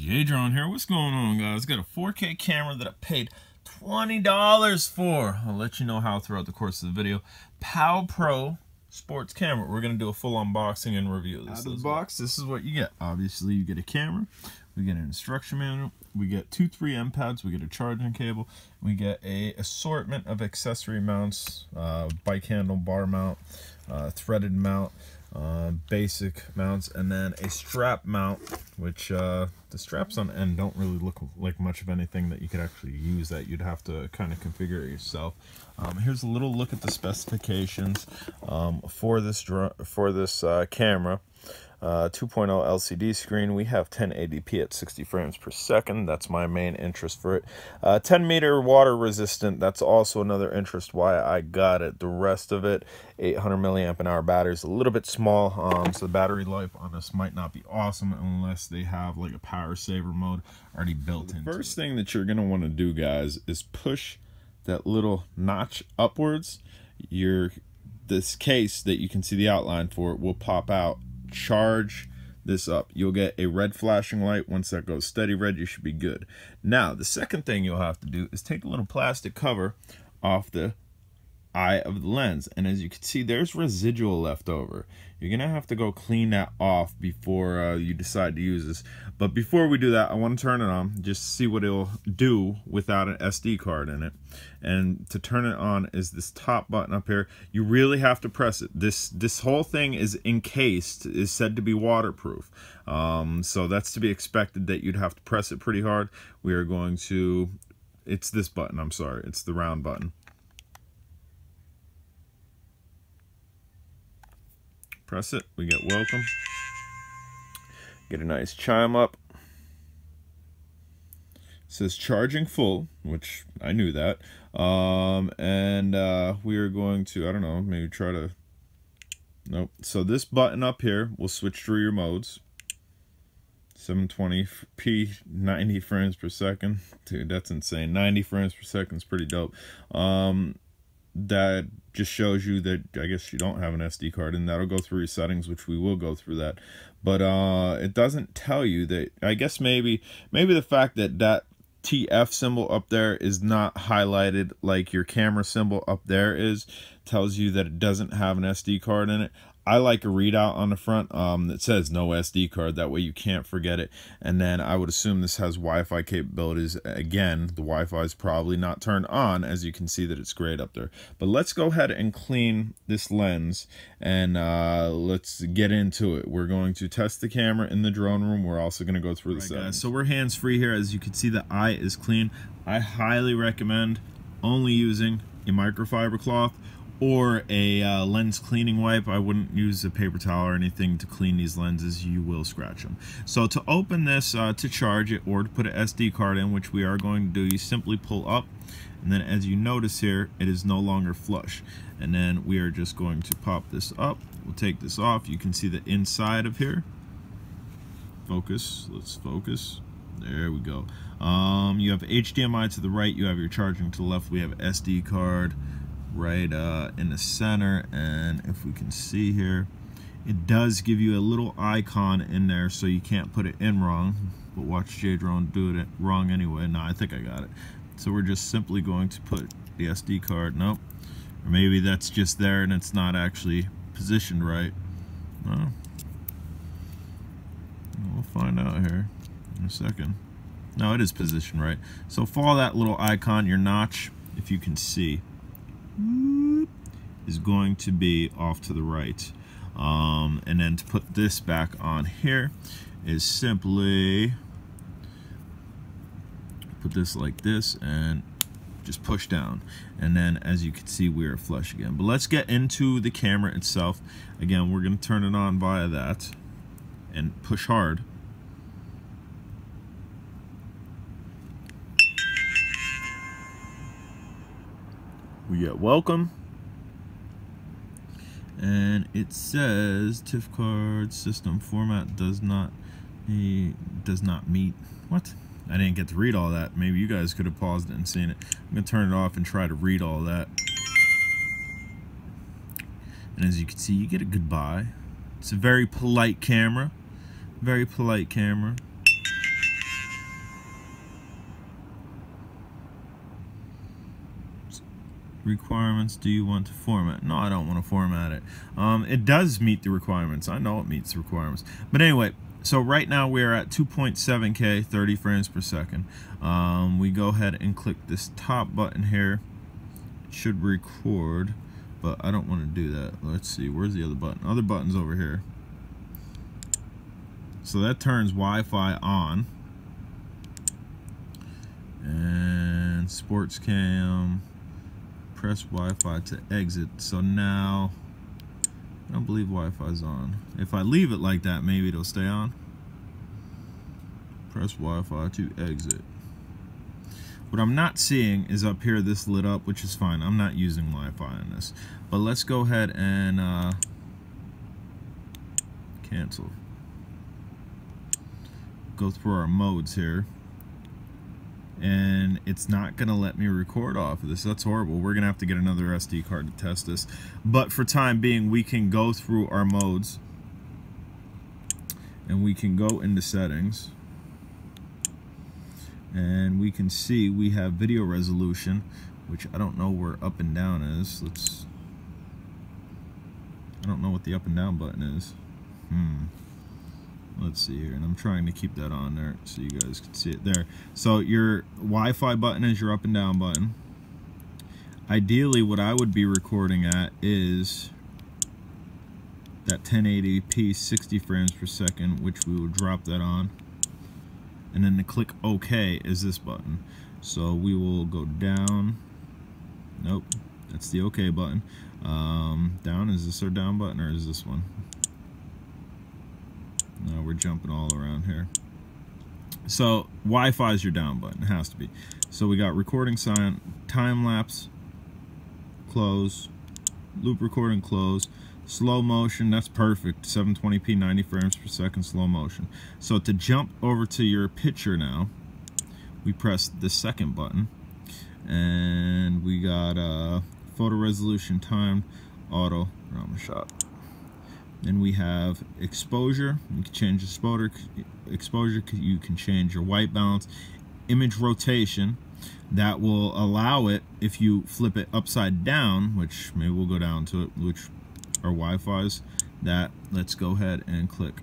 J-Drone here. What's going on, guys? Got a 4K camera that I paid $20 for. I'll let you know how throughout the course of the video. Powpro sports camera. We're going to do a full unboxing and review. Out of the box, this is what you get. Obviously, you get a camera. We get an instruction manual. We get 2 3M pads. We get a charging cable. We get a assortment of accessory mounts, bike handle, bar mount, threaded mount, basic mounts, and then a strap mount, which the straps on end don't really look like much of anything that you could actually use. That you'd have to kind of configure it yourself. Here's a little look at the specifications for this camera. 2.0 LCD screen. We have 1080p at 60 frames per second. That's my main interest for it. 10 meter water resistant. That's also another interest why I got it. The rest of it, 800 milliamp an hour battery, is a little bit small, so the battery life on this might not be awesome unless they have like a power saver mode already built in. The first thing that you're going to want to do, guys, is push that little notch upwards. This case that you can see the outline for it will pop out. Charge this up. You'll get a red flashing light. Once that goes steady red, you should be good. Now, the second thing you'll have to do is take a little plastic cover off the eye of the lens, and as you can see, there's residual left over. You're gonna have to go clean that off before you decide to use this. But before we do that, I want to turn it on just to see what it'll do without an SD card in it. And to turn it on is this top button up here. You really have to press it. This whole thing is encased, is said to be waterproof, so that's to be expected that you'd have to press it pretty hard. We are going to, it's this button, I'm sorry, it's the round button. Press it, we get welcome. Get a nice chime up. It says charging full, which I knew that. We are going to, I don't know, maybe try to, nope. So this button up here will switch through your modes. 720p, 90 frames per second. Dude, that's insane. 90 frames per second is pretty dope. That just shows you that I guess you don't have an SD card, and that'll go through your settings, which we will go through that. But it doesn't tell you that. I guess maybe the fact that that TF symbol up there is not highlighted like your camera symbol up there is, tells you that it doesn't have an SD card in it. I like a readout on the front that says no SD card. That way you can't forget it. And then I would assume this has Wi-Fi capabilities. Again, the Wi-Fi is probably not turned on, as you can see that it's great up there. But let's go ahead and clean this lens, and let's get into it. We're going to test the camera in the drone room. We're also going to go through the settings. Guys, so we're hands-free here. As you can see, the eye is clean. I highly recommend only using a microfiber cloth or a lens cleaning wipe. I wouldn't use a paper towel or anything to clean these lenses. You will scratch them. So to open this, to charge it or to put an SD card in, which we are going to do, you simply pull up, and then as you notice here, it is no longer flush. And then we are just going to pop this up. We'll take this off. You can see the inside of here. Focus. Let's focus. There we go. You have HDMI to the right. You have your charging to the left. We have SD card right in the center, and if we can see here, it does give you a little icon in there, so you can't put it in wrong. But watch J-Drone do it wrong anyway. No, I think I got it. So we're just simply going to put the SD card. Nope. Or maybe that's just there and it's not actually positioned right. No. We'll find out here in a second. No, it is positioned right. So follow that little icon, your notch, if you can see, is going to be off to the right. And then to put this back on here is simply put this like this and just push down, and then as you can see, we are flush again. But let's get into the camera itself. Again, we're going to turn it on via that and push hard. We get welcome, and it says TIFF card system format does not meet. What? I didn't get to read all that. Maybe you guys could have paused it and seen it. I'm gonna turn it off and try to read all that. And as you can see, you get a goodbye. It's a very polite camera. Very polite camera. requirements do you want to format? No, I don't want to format it. It does meet the requirements. I know it meets the requirements. But anyway, so right now we are at 2.7K, 30 frames per second. We go ahead and click this top button here. It should record, but I don't want to do that. Let's see, where's the other button? Other button's over here. So that turns Wi-Fi on. And sports cam, press Wi-Fi to exit. So now I don't believe Wi-Fi's on. If I leave it like that, maybe it'll stay on. Press Wi-Fi to exit. What I'm not seeing is up here this lit up, which is fine. I'm not using Wi-Fi on this. But let's go ahead and cancel. Go through our modes here. And it's not gonna let me record off of this. That's horrible. We're gonna have to get another SD card to test this, but for time being we can go through our modes and we can go into settings and we can see we have video resolution, which I don't know where up and down is. I don't know what the up and down button is. Let's see here, and I'm trying to keep that on there so you guys can see it there. So your Wi-Fi button is your up and down button. Ideally what I would be recording at is that 1080p 60 frames per second, which we will drop that on. And then to click OK is this button. So we will go down. Nope, that's the OK button. Down, is this our down button or is this one? No, we're jumping all around here. So Wi-Fi is your down button. It has to be. So we got recording sign, time lapse, close, loop recording, close, slow motion. That's perfect. 720p, 90 frames per second, slow motion. So to jump over to your picture now, we press the second button, and we got photo resolution, time, auto, drama shot. Then we have exposure. You can change the exposure. You can change your white balance. Image rotation. That will allow it, if you flip it upside down, which maybe we'll go down to it, which are Wi-Fi's, that, let's go ahead and click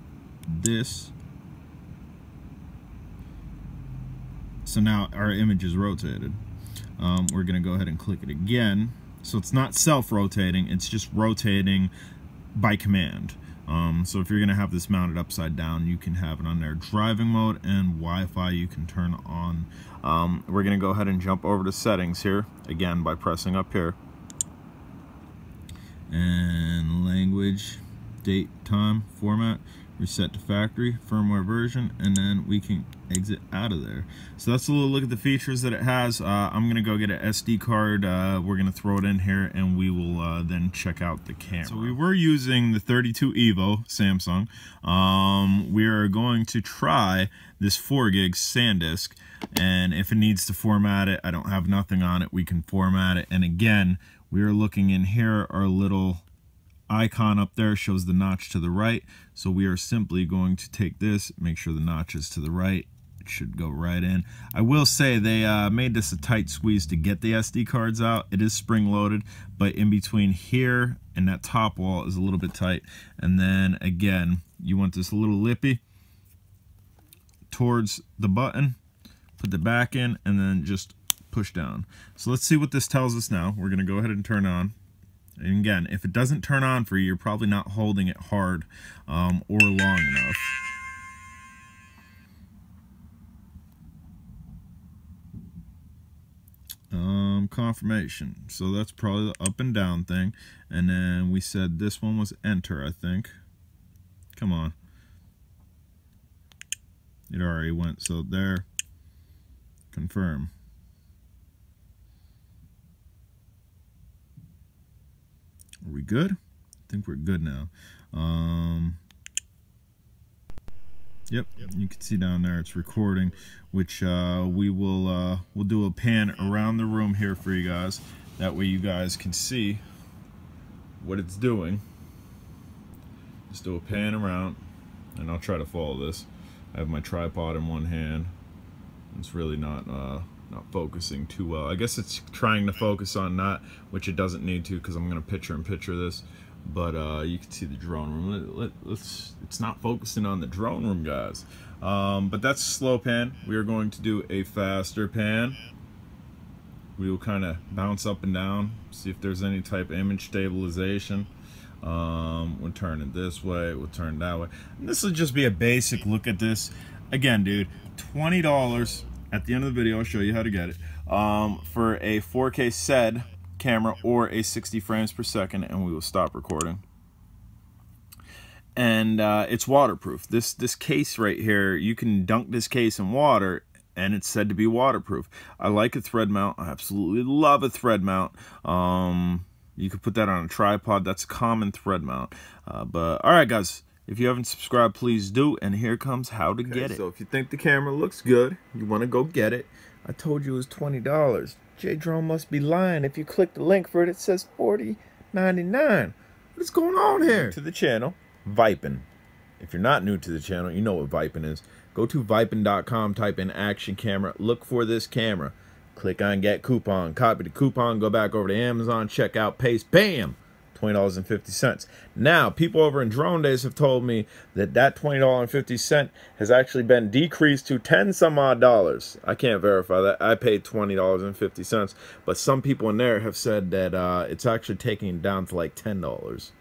this. So now our image is rotated. We're going to go ahead and click it again. So it's not self-rotating, it's just rotating by command. So if you're going to have this mounted upside down, you can have it on there. Driving mode and Wi-Fi you can turn on. We're going to go ahead and jump over to settings here, again by pressing up here. And language, date, time, format, reset to factory, firmware version, and then we can exit out of there. So that's a little look at the features that it has. I'm gonna go get an SD card. We're gonna throw it in here, and we will then check out the camera. So we were using the 32 Evo Samsung. We are going to try this 4 gig SanDisk, and if it needs to format it, I don't have nothing on it, we can format it. And again, we are looking in here, our little icon up there shows the notch to the right, so we are simply going to take this, make sure the notch is to the right. It should go right in. I will say they made this a tight squeeze to get the SD cards out. It is spring loaded, but in between here and that top wall is a little bit tight. And then again, you want this a little lippy towards the button, put the back in, and then just push down. So let's see what this tells us now. We're gonna go ahead and turn on. And again, if it doesn't turn on for you, you're probably not holding it hard or long enough. Confirmation. So that's probably the up and down thing. And then we said this one was enter, I think. Come on. It already went. So there. Confirm. Are we good? I think we're good now. Yep, you can see down there it's recording, which we'll do a pan around the room here for you guys. That way you guys can see what it's doing. Just do a pan around, and I'll try to follow this. I have my tripod in one hand, It's really not focusing too well. I guess it's trying to focus on that, which it doesn't need to, because I'm going to picture-in-picture this. But you can see the drone room. It's not focusing on the drone room, guys. But that's a slow pan. We are going to do a faster pan. We will kind of bounce up and down, see if there's any type of image stabilization. We'll turn it this way, we'll turn it that way. And this will just be a basic look at this. Again, dude, $20. At the end of the video, I'll show you how to get it. For a 4K SED camera or a 60 frames per second, and we will stop recording. And it's waterproof. This case right here, you can dunk this case in water, and it's said to be waterproof. I like a thread mount. I absolutely love a thread mount. You could put that on a tripod. That's a common thread mount. But all right, guys, if you haven't subscribed, please do. And here comes how to get it. So if you think the camera looks good, you want to go get it. I told you it was $20. J-Drone must be lying. If you click the link for it, it says $40.99. What is going on here? To the channel, Vipin. If you're not new to the channel, you know what Vipin is. Go to vipin.com, type in action camera, look for this camera. Click on get coupon, copy the coupon, go back over to Amazon, check out, paste, bam, $20.50. Now, people over in Drone Days have told me that $20.50 has actually been decreased to 10 some odd dollars. I can't verify that. I paid $20.50, but some people in there have said that it's actually taking it down to like $10.